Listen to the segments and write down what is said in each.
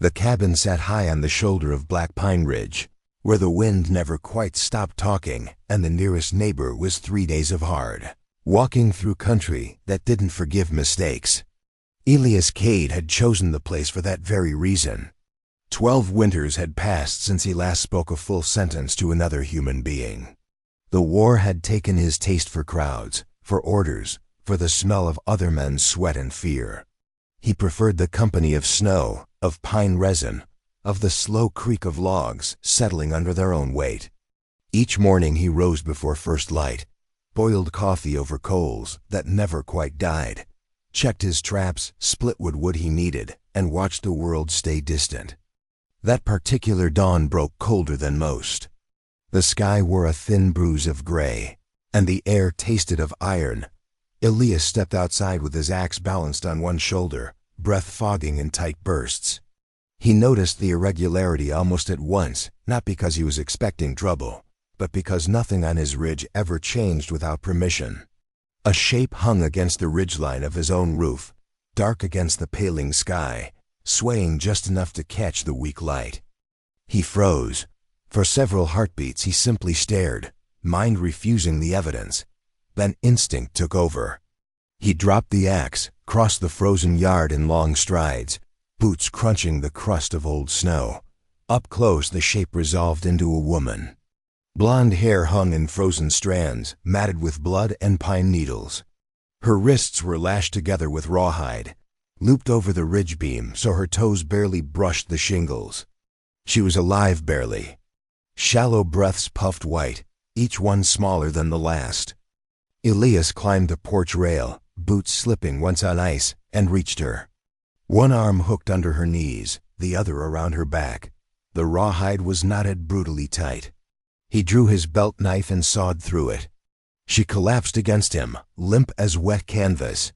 The cabin sat high on the shoulder of Black Pine Ridge, where the wind never quite stopped talking and the nearest neighbor was 3 days of hard walking through country that didn't forgive mistakes. Elias Cade had chosen the place for that very reason. 12 winters had passed since he last spoke a full sentence to another human being. The war had taken his taste for crowds, for orders, for the smell of other men's sweat and fear. He preferred the company of snow, of pine resin, of the slow creak of logs settling under their own weight. Each morning he rose before first light, boiled coffee over coals that never quite died, checked his traps, split what wood he needed, and watched the world stay distant. That particular dawn broke colder than most. The sky wore a thin bruise of gray, and the air tasted of iron. Elias stepped outside with his axe balanced on one shoulder, breath fogging in tight bursts. He noticed the irregularity almost at once, not because he was expecting trouble, but because nothing on his ridge ever changed without permission. A shape hung against the ridgeline of his own roof, dark against the paling sky, swaying just enough to catch the weak light. He froze. For several heartbeats he simply stared, mind refusing the evidence. Then instinct took over. He dropped the axe, crossed the frozen yard in long strides, boots crunching the crust of old snow. Up close the shape resolved into a woman. Blonde hair hung in frozen strands, matted with blood and pine needles. Her wrists were lashed together with rawhide, looped over the ridge beam so her toes barely brushed the shingles. She was alive barely. Shallow breaths puffed white, each one smaller than the last. Elias climbed the porch rail, boots slipping once on ice, and reached her. One arm hooked under her knees, the other around her back. The rawhide was knotted brutally tight. He drew his belt knife and sawed through it. She collapsed against him, limp as wet canvas.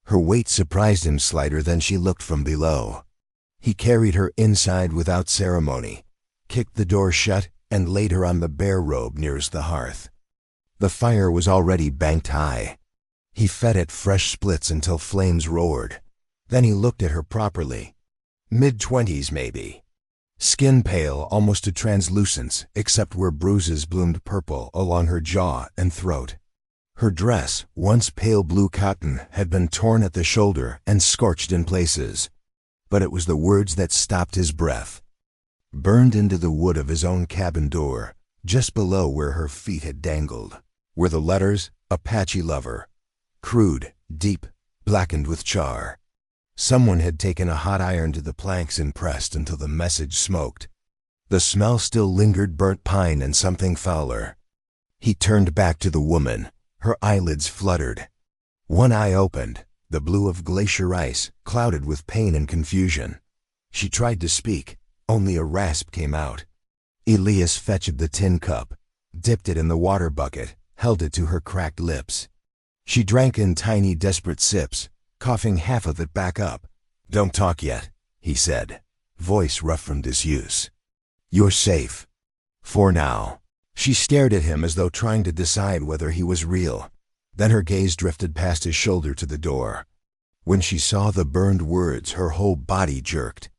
Her weight surprised him slighter than she looked from below. He carried her inside without ceremony, kicked the door shut, and laid her on the bare robe nearest the hearth. The fire was already banked high. He fed it fresh splits until flames roared. Then he looked at her properly. Mid-20s maybe. Skin pale almost to translucence, except where bruises bloomed purple along her jaw and throat. Her dress, once pale blue cotton, had been torn at the shoulder and scorched in places. But it was the words that stopped his breath. Burned into the wood of his own cabin door, just below where her feet had dangled, were the letters, Apache Lover. Crude, deep, blackened with char. Someone had taken a hot iron to the planks and pressed until the message smoked. The smell still lingered, burnt pine and something fouler. He turned back to the woman. Her eyelids fluttered. One eye opened, the blue of glacier ice, clouded with pain and confusion. She tried to speak. Only a rasp came out. Elias fetched the tin cup, dipped it in the water bucket, held it to her cracked lips. She drank in tiny, desperate sips, coughing half of it back up. "Don't talk yet," he said, voice rough from disuse. "You're safe. For now." She stared at him as though trying to decide whether he was real. Then her gaze drifted past his shoulder to the door. When she saw the burned words, her whole body jerked.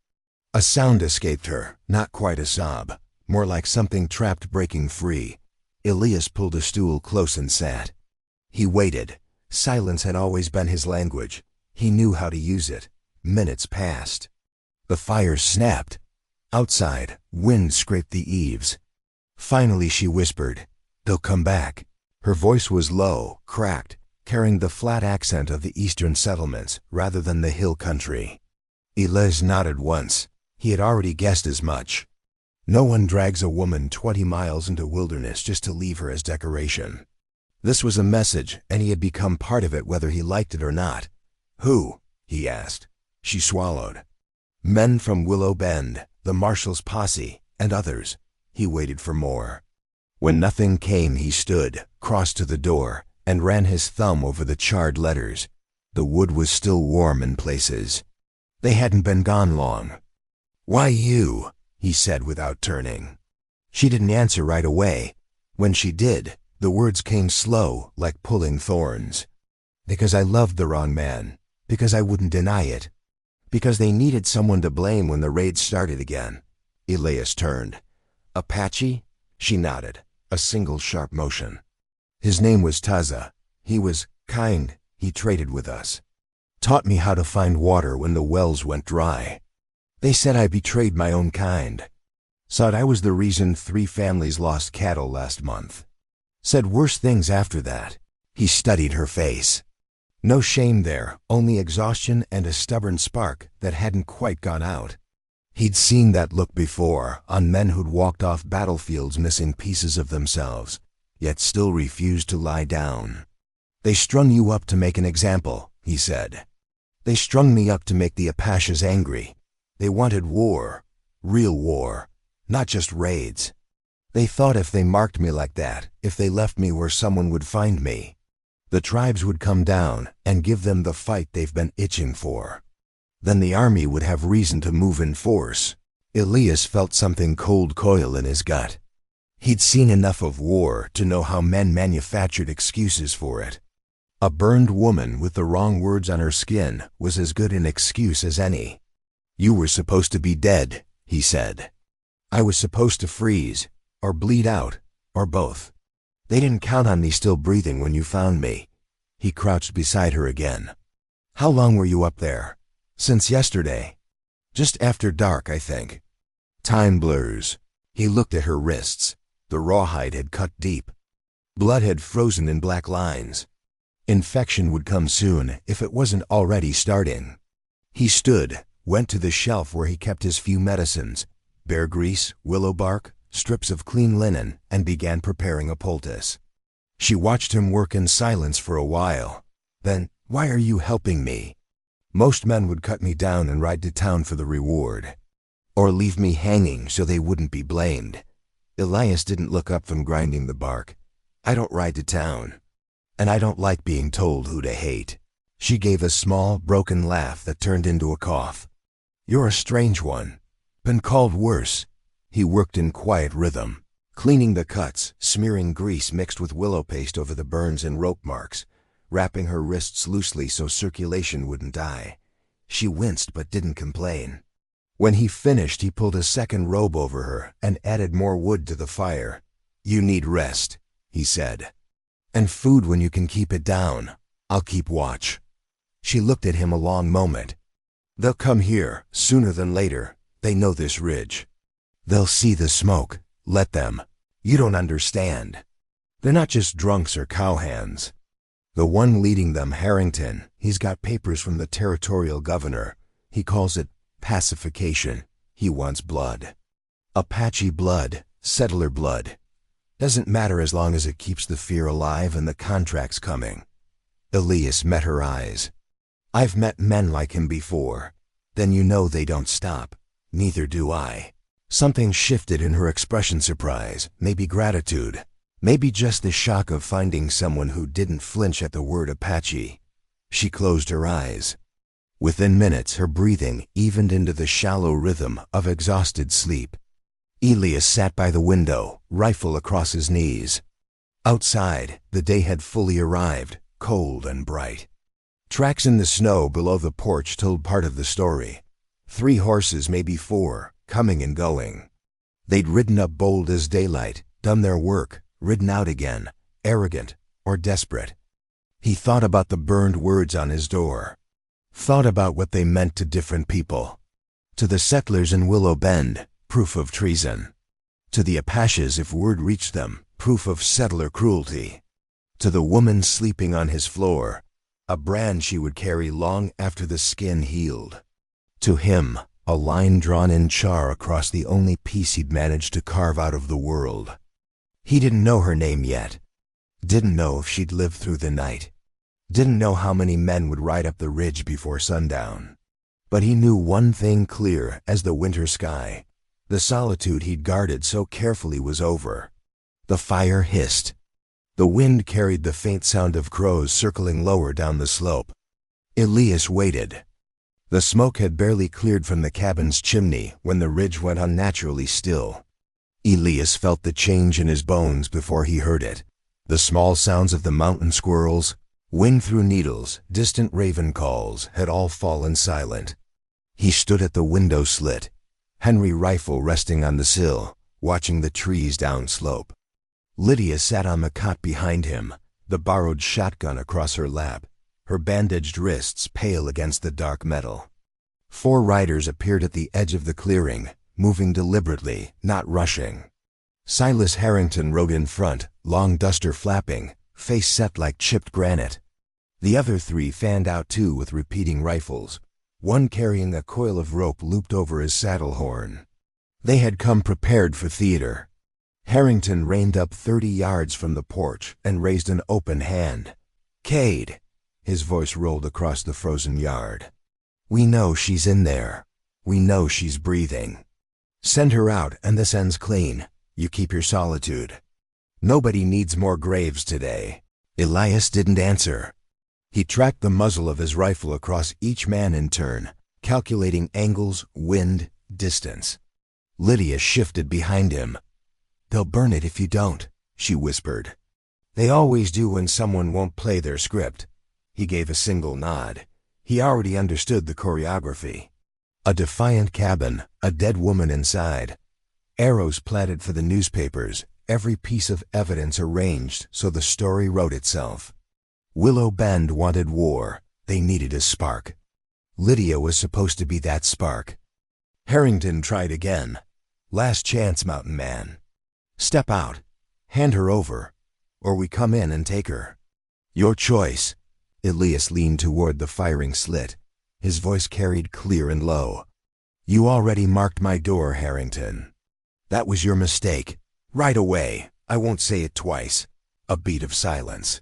A sound escaped her, not quite a sob, more like something trapped breaking free. Elias pulled a stool close and sat. He waited. Silence had always been his language. He knew how to use it. Minutes passed. The fire snapped. Outside, wind scraped the eaves. Finally she whispered, "They'll come back." Her voice was low, cracked, carrying the flat accent of the eastern settlements rather than the hill country. Elias nodded once. He had already guessed as much. No one drags a woman 20 miles into wilderness just to leave her as decoration. This was a message, and he had become part of it whether he liked it or not. "Who?" he asked. She swallowed. "Men from Willow Bend, the marshal's posse, and others." He waited for more. When nothing came, he stood, crossed to the door, and ran his thumb over the charred letters. The wood was still warm in places. They hadn't been gone long. "Why you?" he said without turning. She didn't answer right away. When she did, the words came slow, like pulling thorns. "Because I loved the wrong man. Because I wouldn't deny it." Because they needed someone to blame when the raid started again. Elias turned. Apache? She nodded, a single sharp motion. His name was Taza. He was kind. He traded with us. Taught me how to find water when the wells went dry. They said I betrayed my own kind. Said I was the reason 3 families lost cattle last month. Said worse things after that. He studied her face. No shame there, only exhaustion and a stubborn spark that hadn't quite gone out. He'd seen that look before, on men who'd walked off battlefields missing pieces of themselves, yet still refused to lie down. They strung you up to make an example, he said. They strung me up to make the Apaches angry. They wanted war, real war, not just raids. They thought if they marked me like that, if they left me where someone would find me, the tribes would come down and give them the fight they've been itching for. Then the army would have reason to move in force. Elias felt something cold coil in his gut. He'd seen enough of war to know how men manufactured excuses for it. A burned woman with the wrong words on her skin was as good an excuse as any. You were supposed to be dead, he said. I was supposed to freeze, or bleed out, or both. They didn't count on me still breathing when you found me. He crouched beside her again. How long were you up there? Since yesterday. Just after dark, I think. Time blurs. He looked at her wrists. The rawhide had cut deep. Blood had frozen in black lines. Infection would come soon if it wasn't already starting. He stood, went to the shelf where he kept his few medicines, bear grease, willow bark, strips of clean linen, and began preparing a poultice. She watched him work in silence for a while. Then, why are you helping me? Most men would cut me down and ride to town for the reward. Or leave me hanging so they wouldn't be blamed. Elias didn't look up from grinding the bark. I don't ride to town. And I don't like being told who to hate. She gave a small, broken laugh that turned into a cough. You're a strange one. Been called worse. He worked in quiet rhythm, cleaning the cuts, smearing grease mixed with willow paste over the burns and rope marks, wrapping her wrists loosely so circulation wouldn't die. She winced but didn't complain. When he finished, he pulled a second robe over her and added more wood to the fire. You need rest, he said. And food when you can keep it down. I'll keep watch. She looked at him a long moment. They'll come here, sooner than later. They know this ridge. They'll see the smoke. Let them. You don't understand. They're not just drunks or cowhands. The one leading them, Harrington, he's got papers from the territorial governor. He calls it pacification. He wants blood. Apache blood, settler blood. Doesn't matter as long as it keeps the fear alive and the contracts coming. Elias met her eyes. I've met men like him before. Then you know they don't stop. Neither do I. Something shifted in her expression, surprise, maybe gratitude, maybe just the shock of finding someone who didn't flinch at the word Apache. She closed her eyes. Within minutes, her breathing evened into the shallow rhythm of exhausted sleep. Elias sat by the window, rifle across his knees. Outside, the day had fully arrived, cold and bright. Tracks in the snow below the porch told part of the story. 3 horses, maybe 4, coming and going. They'd ridden up bold as daylight, done their work, ridden out again, arrogant or desperate. He thought about the burned words on his door. Thought about what they meant to different people. To the settlers in Willow Bend, proof of treason. To the Apaches, if word reached them, proof of settler cruelty. To the woman sleeping on his floor, a brand she would carry long after the skin healed. To him, a line drawn in char across the only piece he'd managed to carve out of the world. He didn't know her name yet. Didn't know if she'd live through the night. Didn't know how many men would ride up the ridge before sundown. But he knew one thing clear as the winter sky. The solitude he'd guarded so carefully was over. The fire hissed. The wind carried the faint sound of crows circling lower down the slope. Elias waited. The smoke had barely cleared from the cabin's chimney when the ridge went unnaturally still. Elias felt the change in his bones before he heard it. The small sounds of the mountain squirrels, wing through needles, distant raven calls had all fallen silent. He stood at the window slit, Henry rifle resting on the sill, watching the trees downslope. Lydia sat on the cot behind him, the borrowed shotgun across her lap, her bandaged wrists pale against the dark metal. 4 riders appeared at the edge of the clearing, moving deliberately, not rushing. Silas Harrington rode in front, long duster flapping, face set like chipped granite. The other 3 fanned out too with repeating rifles, one carrying a coil of rope looped over his saddle horn. They had come prepared for theater. Harrington reined up 30 yards from the porch and raised an open hand. "Cade," his voice rolled across the frozen yard. "We know she's in there. We know she's breathing. Send her out and this ends clean. You keep your solitude. Nobody needs more graves today." Elias didn't answer. He tracked the muzzle of his rifle across each man in turn, calculating angles, wind, distance. Lydia shifted behind him. "They'll burn it if you don't," she whispered. "They always do when someone won't play their script." He gave a single nod. He already understood the choreography. A defiant cabin, a dead woman inside. Arrows platted for the newspapers, every piece of evidence arranged so the story wrote itself. Willow Bend wanted war. They needed a spark. Lydia was supposed to be that spark. Harrington tried again. "Last chance, mountain man. Step out. Hand her over. Or we come in and take her. Your choice." Elias leaned toward the firing slit. His voice carried clear and low. "You already marked my door, Harrington. That was your mistake. Right away. I won't say it twice." A beat of silence.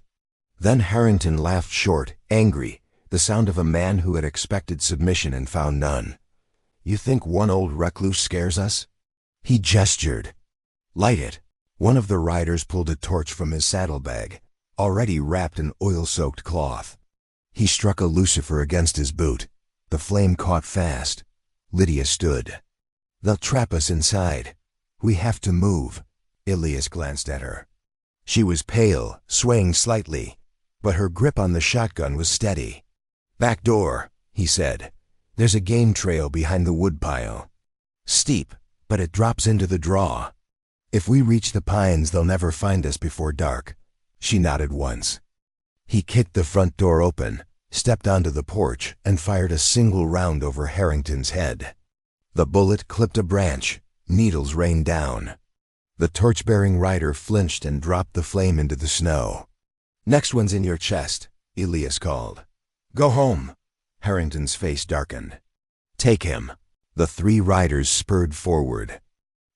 Then Harrington laughed short, angry, the sound of a man who had expected submission and found none. "You think one old recluse scares us?" He gestured. "Light it." One of the riders pulled a torch from his saddlebag, already wrapped in oil-soaked cloth. He struck a lucifer against his boot. The flame caught fast. Lydia stood. "They'll trap us inside. We have to move." Elias glanced at her. She was pale, swaying slightly, but her grip on the shotgun was steady. "Back door," he said. "There's a game trail behind the woodpile. Steep, but it drops into the draw. If we reach the pines, they'll never find us before dark." She nodded once. He kicked the front door open, stepped onto the porch, and fired a single round over Harrington's head. The bullet clipped a branch. Needles rained down. The torch-bearing rider flinched and dropped the flame into the snow. "Next one's in your chest," Elias called. "Go home." Harrington's face darkened. "Take him." The 3 riders spurred forward.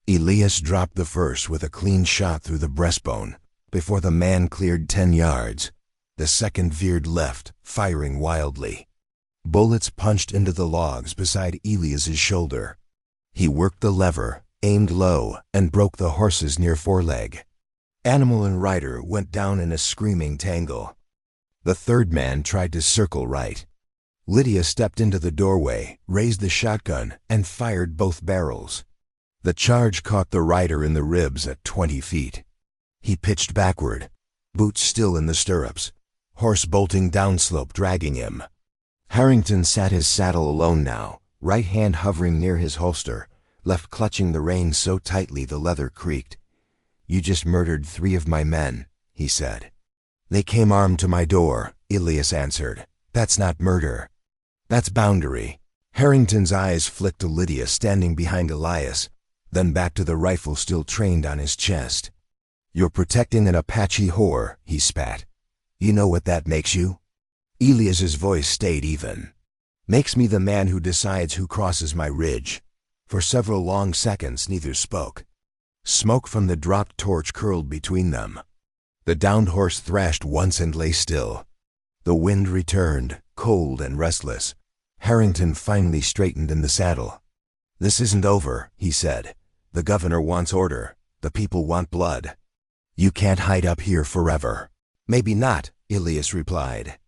Elias dropped the first with a clean shot through the breastbone. Before the man cleared 10 yards, the second veered left, firing wildly. Bullets punched into the logs beside Elias's shoulder. He worked the lever, aimed low, and broke the horse's near foreleg. Animal and rider went down in a screaming tangle. The 3rd man tried to circle right. Lydia stepped into the doorway, raised the shotgun, and fired both barrels. The charge caught the rider in the ribs at 20 feet. He pitched backward, boots still in the stirrups, horse bolting downslope dragging him. Harrington sat his saddle alone now, right hand hovering near his holster, left clutching the reins so tightly the leather creaked. "You just murdered 3 of my men," he said. "They came armed to my door," Elias answered. "That's not murder. That's boundary." Harrington's eyes flicked to Lydia standing behind Elias, then back to the rifle still trained on his chest. "You're protecting an Apache whore," he spat. "You know what that makes you?" Elias's voice stayed even. "Makes me the man who decides who crosses my ridge." For several long seconds neither spoke. Smoke from the dropped torch curled between them. The downed horse thrashed once and lay still. The wind returned, cold and restless. Harrington finally straightened in the saddle. "This isn't over," he said. "The governor wants order. The people want blood. You can't hide up here forever." "Maybe not," Elias replied.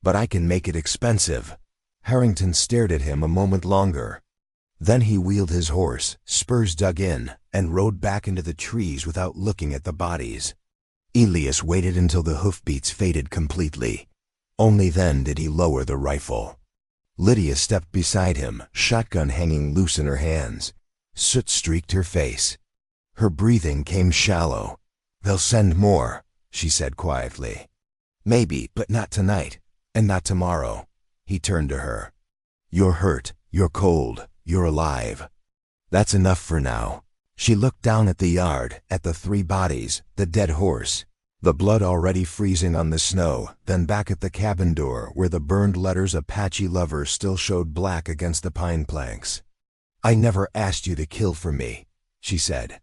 "But I can make it expensive." Harrington stared at him a moment longer. Then he wheeled his horse, spurs dug in, and rode back into the trees without looking at the bodies. Elias waited until the hoofbeats faded completely. Only then did he lower the rifle. Lydia stepped beside him, shotgun hanging loose in her hands. Soot streaked her face. Her breathing came shallow. "They'll send more," she said quietly. "Maybe, but not tonight, and not tomorrow." He turned to her. "You're hurt, you're cold, you're alive. That's enough for now." She looked down at the yard, at the 3 bodies, the dead horse, the blood already freezing on the snow, then back at the cabin door where the burned letters Apache lover still showed black against the pine planks. "I never asked you to kill for me," she said.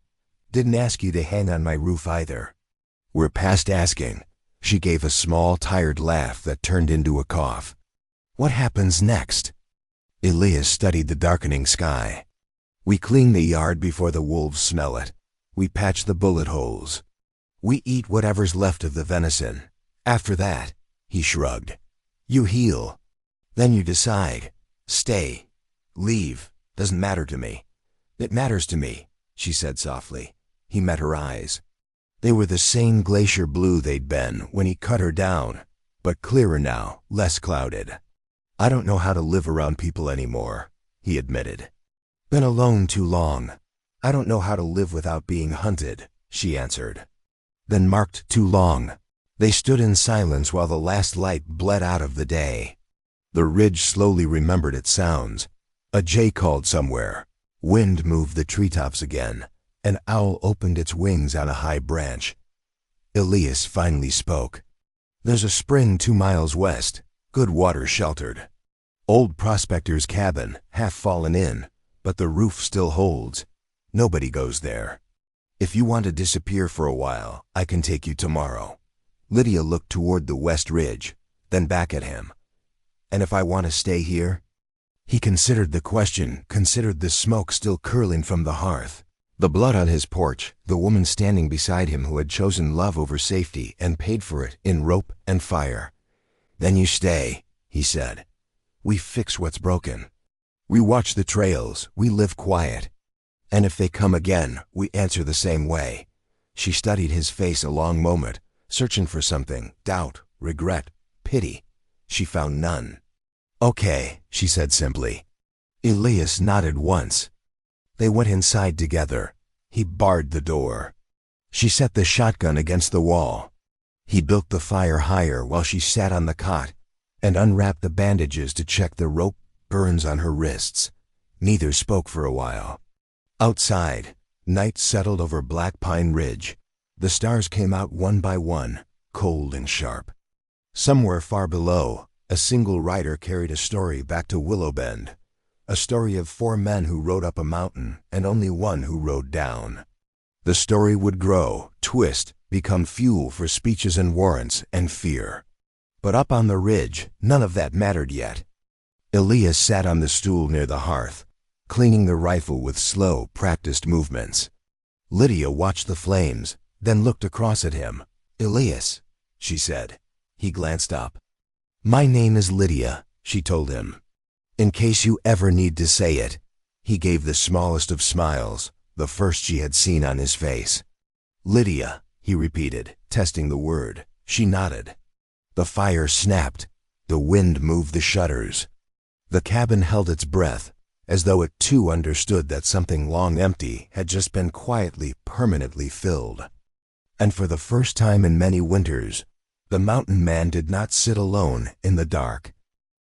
"Didn't ask you to hang on my roof either." "We're past asking." She gave a small, tired laugh that turned into a cough. "What happens next?" Elias studied the darkening sky. "We clean the yard before the wolves smell it. We patch the bullet holes. We eat whatever's left of the venison. After that," he shrugged, "you heal. Then you decide. Stay. Leave. Doesn't matter to me." "It matters to me," she said softly. He met her eyes. They were the same glacier blue they'd been when he cut her down, but clearer now, less clouded. "I don't know how to live around people anymore," he admitted. "Been alone too long. I don't know how to live without being hunted," she answered. Then marked too long. They stood in silence while the last light bled out of the day. The ridge slowly remembered its sounds. A jay called somewhere. Wind moved the treetops again. An owl opened its wings on a high branch. Elias finally spoke. "There's a spring 2 miles west, good water sheltered. Old prospector's cabin, half fallen in, but the roof still holds. Nobody goes there. If you want to disappear for a while, I can take you tomorrow." Lydia looked toward the west ridge, then back at him. "And if I want to stay here?" He considered the question, considered the smoke still curling from the hearth, the blood on his porch, the woman standing beside him who had chosen love over safety and paid for it in rope and fire. "Then you stay," he said. "We fix what's broken. We watch the trails, we live quiet. And if they come again, we answer the same way." She studied his face a long moment, searching for something, doubt, regret, pity. She found none. "Okay," she said simply. Elias nodded once. They went inside together. He barred the door. She set the shotgun against the wall. He built the fire higher while she sat on the cot and unwrapped the bandages to check the rope burns on her wrists. Neither spoke for a while. Outside, night settled over Black Pine Ridge. The stars came out one by one, cold and sharp. Somewhere far below, a single rider carried a story back to Willow Bend. A story of 4 men who rode up a mountain and only one who rode down. The story would grow, twist, become fuel for speeches and warrants and fear. But up on the ridge, none of that mattered yet. Elias sat on the stool near the hearth, cleaning the rifle with slow, practiced movements. Lydia watched the flames, then looked across at him. "Elias," she said. He glanced up. "My name is Lydia," she told him. "In case you ever need to say it." He gave the smallest of smiles, the first she had seen on his face. "Lydia," he repeated, testing the word. She nodded. The fire snapped. The wind moved the shutters. The cabin held its breath, as though it too understood that something long empty had just been quietly, permanently filled. And for the first time in many winters, the mountain man did not sit alone in the dark.